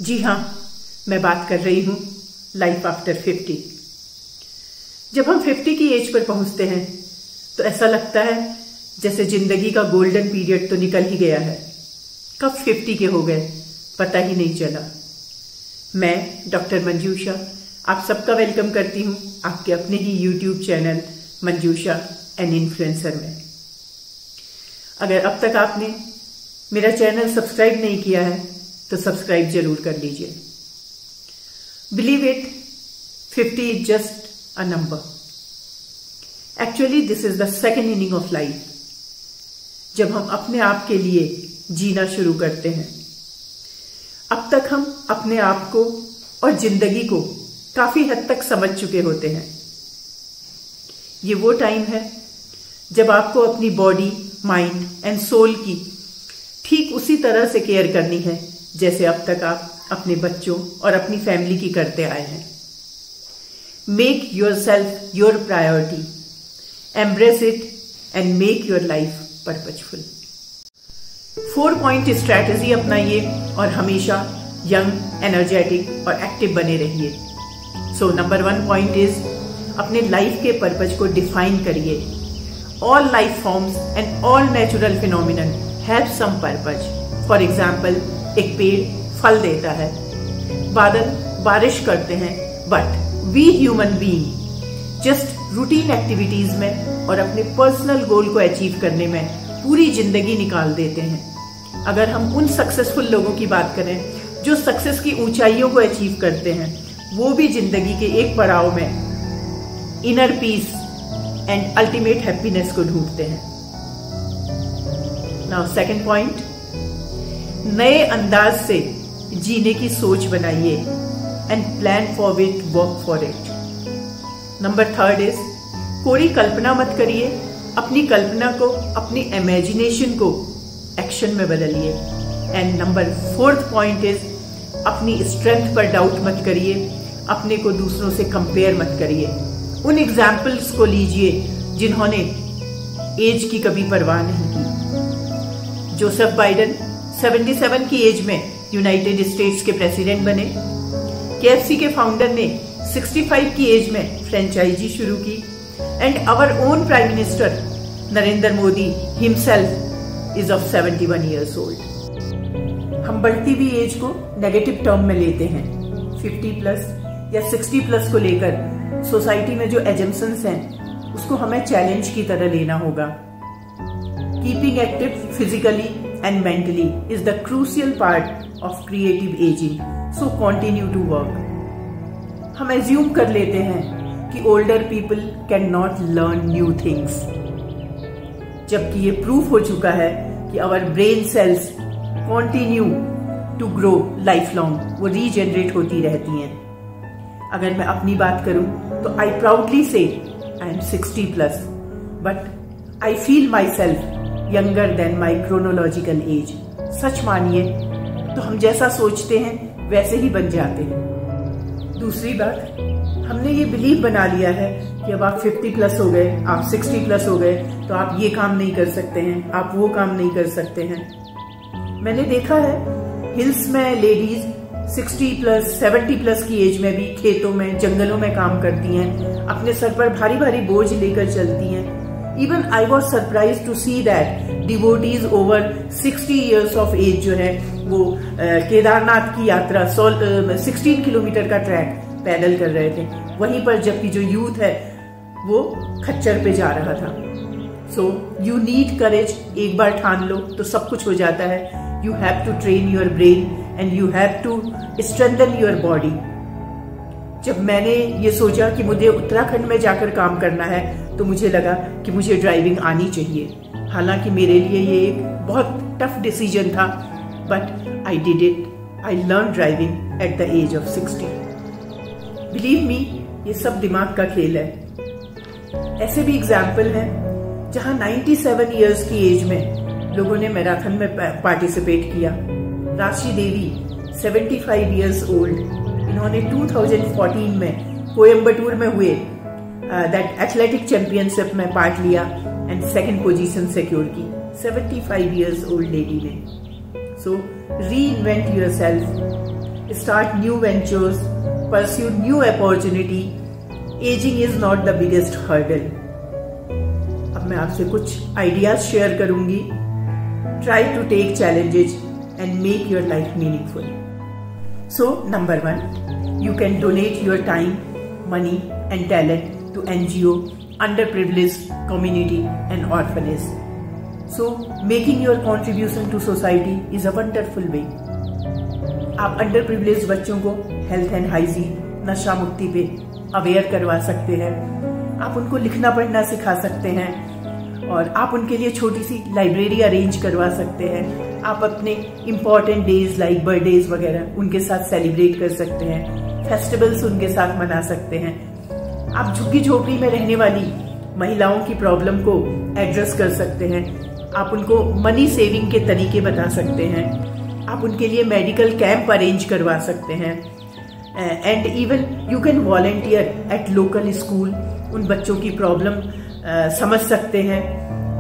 जी हाँ, मैं बात कर रही हूँ लाइफ आफ्टर 50। जब हम 50 की एज पर पहुंचते हैं तो ऐसा लगता है जैसे जिंदगी का गोल्डन पीरियड तो निकल ही गया है। कब 50 के हो गए पता ही नहीं चला। मैं डॉक्टर मंजूषा आप सबका वेलकम करती हूँ आपके अपने ही YouTube channel Manjusha an influencer में। अगर अब तक आपने मेरा चैनल सब्सक्राइब नहीं किया है तो सब्सक्राइब जरूर कर लीजिए। Believe it, 50 is just a number. Actually this is the second inning of life, जब हम अपने आप के लिए जीना शुरू करते हैं। अब तक हम अपने आप को और जिंदगी को काफी हद तक समझ चुके होते हैं। ये वो टाइम है जब आपको अपनी बॉडी, माइंड एंड सोल की ठीक उसी तरह से केयर करनी है जैसे अब तक आप अपने बच्चों और अपनी फैमिली की करते आए हैं। Make your self your priority, embrace it and make your life purposeful. 4 point strategy अपनाइए और हमेशा यंग, एनर्जेटिक और एक्टिव बने रहिए। सो नंबर 1 पॉइंट इज अपने लाइफ के पर्पज को डिफाइन करिए। All life forms and all natural phenomenon have some purpose. For example, एक पेड़ फल देता है, बादल बारिश करते हैं, but we human being just routine activities में और अपने पर्सनल गोल को अचीव करने में पूरी जिंदगी निकाल देते हैं। अगर हम उन सक्सेसफुल लोगों की बात करें जो सक्सेस की ऊंचाइयों को अचीव करते हैं, वो भी जिंदगी के एक पड़ाव में inner peace and ultimate happiness को ढूंढते हैं। नाउ सेकंड पॉइंट, नए अंदाज से जीने की सोच बनाइए and plan for it, work for it. Number 3 is कोई कल्पना मत करिए, अपनी कल्पना को, अपनी इमेजिनेशन को एक्शन में बदलिए। एंड नंबर 4 पॉइंट इज अपनी स्ट्रेंथ पर डाउट मत करिए, अपने को दूसरों से कंपेयर मत करिए। उन एग्जाम्पल्स को लीजिए जिन्होंने एज की कभी परवाह नहीं की। जोसेफ बाइडेन 77 की एज में यूनाइटेड स्टेट्स के प्रेसिडेंट बने। KFC के फाउंडर ने 65 की एज में फ्रेंचाइजी शुरू की। And our own prime minister Narendra Modi himself is of 71 years old. हम बढ़ती हुई एज को नेगेटिव टर्म में लेते हैं। 50 प्लस या 60 प्लस को लेकर सोसाइटी में जो एजम्पशंस हैं उसको हमें चैलेंज की तरह लेना होगा। Keeping active physically and mentally is the crucial part of creative aging, so continue to work. हम assume कर लेते हैं कि older people cannot learn new things, जबकि ये proof हो चुका है कि our brain cells continue to grow lifelong, वो regenerate होती रहती हैं। अगर मैं अपनी बात करूं तो I proudly say I am 60 plus, but I feel myself younger than my chronological age. सच मानिए तो हम जैसा सोचते हैं वैसे ही बन जाते हैं। दूसरी बात, हमने ये बिलीव बना लिया है कि अब आप 50 प्लस हो गए, आप 60 प्लस हो गए तो आप ये काम नहीं कर सकते हैं, आप वो काम नहीं कर सकते हैं। मैंने देखा है हिल्स में लेडीज 60 प्लस 70 प्लस की एज में भी खेतों में, जंगलों में काम करती हैं, अपने सर पर भारी भारी बोझ लेकर चलती हैं। Even I was surprised to see that devotees over 60 years of age जो है वो केदारनाथ की यात्रा 16 किलोमीटर का ट्रैक पैदल कर रहे थे। वहीं पर जबकि जो यूथ है वो खच्चर पे जा रहा था। So you need courage, एक बार ठान लो तो सब कुछ हो जाता है। You have to train your brain and you have to strengthen your body। जब मैंने ये सोचा कि मुझे उत्तराखंड में जाकर काम करना है तो मुझे लगा कि मुझे ड्राइविंग आनी चाहिए। हालांकि मेरे लिए ये एक बहुत टफ डिसीजन था, but I did it. I learn driving at the age of 60। Believe me, ये सब दिमाग का खेल है। ऐसे भी एग्जाम्पल हैं जहां 97 इयर्स की एज में लोगों ने मैराथन में पार्टिसिपेट किया। राशि देवी 75 इयर्स ओल्ड, इन्होंने 2014 में कोयम्बटूर में हुए दैट एथलेटिक चैंपियनशिप में पार्ट लिया एंड 2nd पोजीशन सिक्योर की 75 इयर्स ओल्ड लेडी ने। सो री invent your self, start new ventures, pursue new opportunity. Aging is not the biggest hurdle. अब मैं आपसे कुछ आइडियाज शेयर करूंगी. Try to take challenges and make your life meaningful. So, number 1, you can donate your time, money and talent to NGO, underprivileged community and orphanage. So, making your contribution to society is a wonderful way. आप underprivileged बच्चों को health and hygiene, नशा मुक्ति पे aware करवा सकते हैं. आप उनको लिखना पढ़ना सिखा सकते हैं और आप उनके लिए छोटी सी लाइब्रेरी अरेंज करवा सकते हैं. आप अपने इम्पोर्टेंट डेज लाइक बर्थडेज वगैरह उनके साथ सेलिब्रेट कर सकते हैं. फेस्टिवल्स उनके साथ मना सकते हैं. आप झुग्गी झोपड़ी में रहने वाली महिलाओं की प्रॉब्लम को एड्रेस कर सकते हैं. आप उनको मनी सेविंग के तरीके बता सकते हैं. आप उनके लिए मेडिकल कैंप अरेंज करवा सकते हैं. And even you can volunteer at local school. उन बच्चों की प्रॉब्लम समझ सकते हैं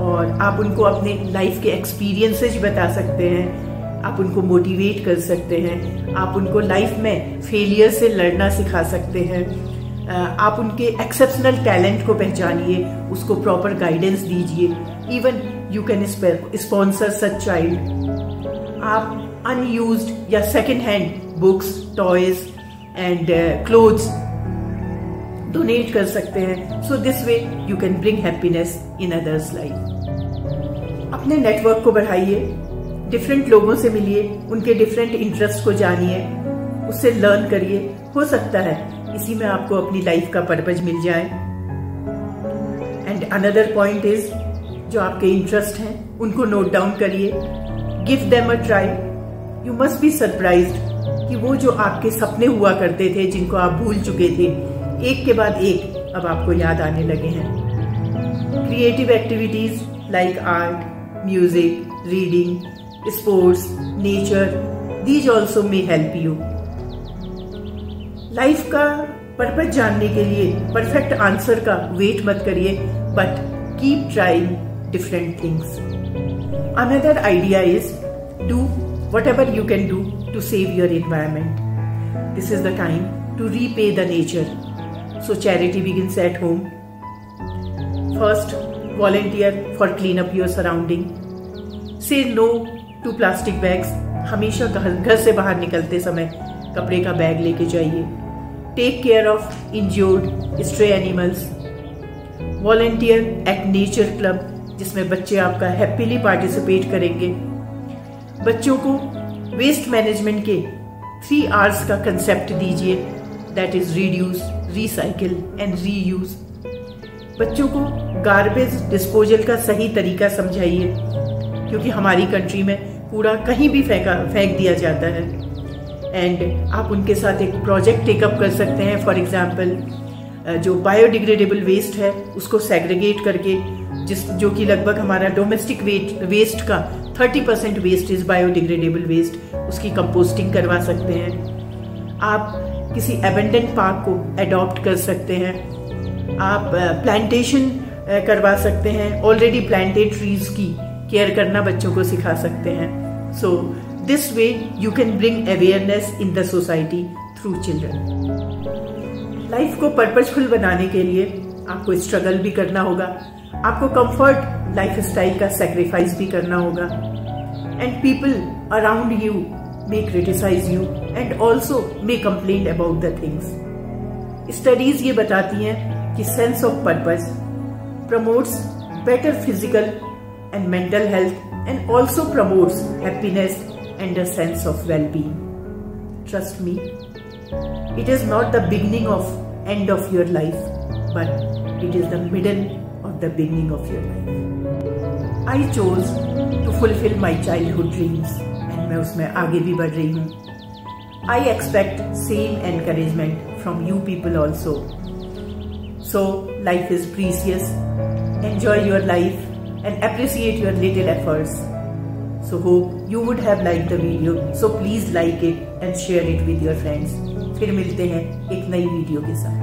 और आप उनको अपने लाइफ के एक्सपीरियंसेस बता सकते हैं. आप उनको मोटिवेट कर सकते हैं. आप उनको लाइफ में फेलियर से लड़ना सिखा सकते हैं. आप उनके एक्सेप्शनल टैलेंट को पहचानिए, उसको प्रॉपर गाइडेंस दीजिए. Even you can sponsor such child. आप अनयूज्ड या second hand books, toys and clothes donate कर सकते हैं. So this way you can bring happiness in others life. अपने नेटवर्क को बढ़ाइए, डिफरेंट लोगों से मिलिए, उनके डिफरेंट इंटरेस्ट को जानिए, उससे लर्न करिए. हो सकता है इसी में आपको अपनी लाइफ का पर्पज मिल जाए. एंड अनदर पॉइंट इज, जो आपके इंटरेस्ट हैं उनको नोट डाउन करिए. Give them a try. You must be surprised कि वो जो आपके सपने हुआ करते थे, जिनको आप भूल चुके थे, एक के बाद एक अब आपको याद आने लगे हैं. Creative activities like art, music, reading, sports, nature, these also may help you. Life का पर्पज जानने के लिए परफेक्ट आंसर का वेट मत करिए, but keep trying different things. Another idea is do whatever you can do to save your environment. This is the time to repay the nature. So charity begins at home. First, volunteer for clean up your surrounding. Say no to plastic bags. हमेशा घर से बाहर निकलते समय कपड़े का bag लेके जाइए. Take care of injured stray animals. Volunteer at nature club, जिसमें बच्चे आपका हैप्पीली पार्टिसिपेट करेंगे. बच्चों को वेस्ट मैनेजमेंट के 3 R's का कंसेप्ट दीजिए, that is reduce, recycle and reuse. बच्चों को गार्बेज डिस्पोजल का सही तरीका समझाइए, क्योंकि हमारी कंट्री में कूड़ा कहीं भी फेंक दिया जाता है. एंड आप उनके साथ एक प्रोजेक्ट टेकअप कर सकते हैं. फॉर एग्जाम्पल, जो बायोडिग्रेडेबल वेस्ट है उसको सेग्रीगेट करके, जो कि लगभग हमारा डोमेस्टिक वेस्ट का 30% वेस्ट इज बायोडिग्रेडेबल वेस्ट, उसकी कंपोस्टिंग करवा सकते हैं. आप किसी एबेंडेंट पार्क को अडॉप्ट कर सकते हैं. आप प्लांटेशन करवा सकते हैं. ऑलरेडी प्लांटेड ट्रीज की केयर करना बच्चों को सिखा सकते हैं. So this way you can bring awareness in the society through children. Life को पर्पजफुल बनाने के लिए आपको स्ट्रगल भी करना होगा. आपको कंफर्ट लाइफस्टाइल का सैक्रिफाइस भी करना होगा. And people around you may criticise you and also may complain about the things. Studies ये बताती हैं कि sense of purpose promotes better physical and mental health and also promotes happiness and a sense of well being. Trust me, it is not the beginning of end of your life, but it is the middle of the beginning of your life. I chose to fulfill my childhood dreams and मैं उसमें आगे भी बढ़ रही हूँ. I expect same encouragement from you people also. So life is precious. Enjoy your life and appreciate your little efforts. So hope you would have liked the video. So please like it and share it with your friends. फिर मिलते हैं एक नई video के साथ.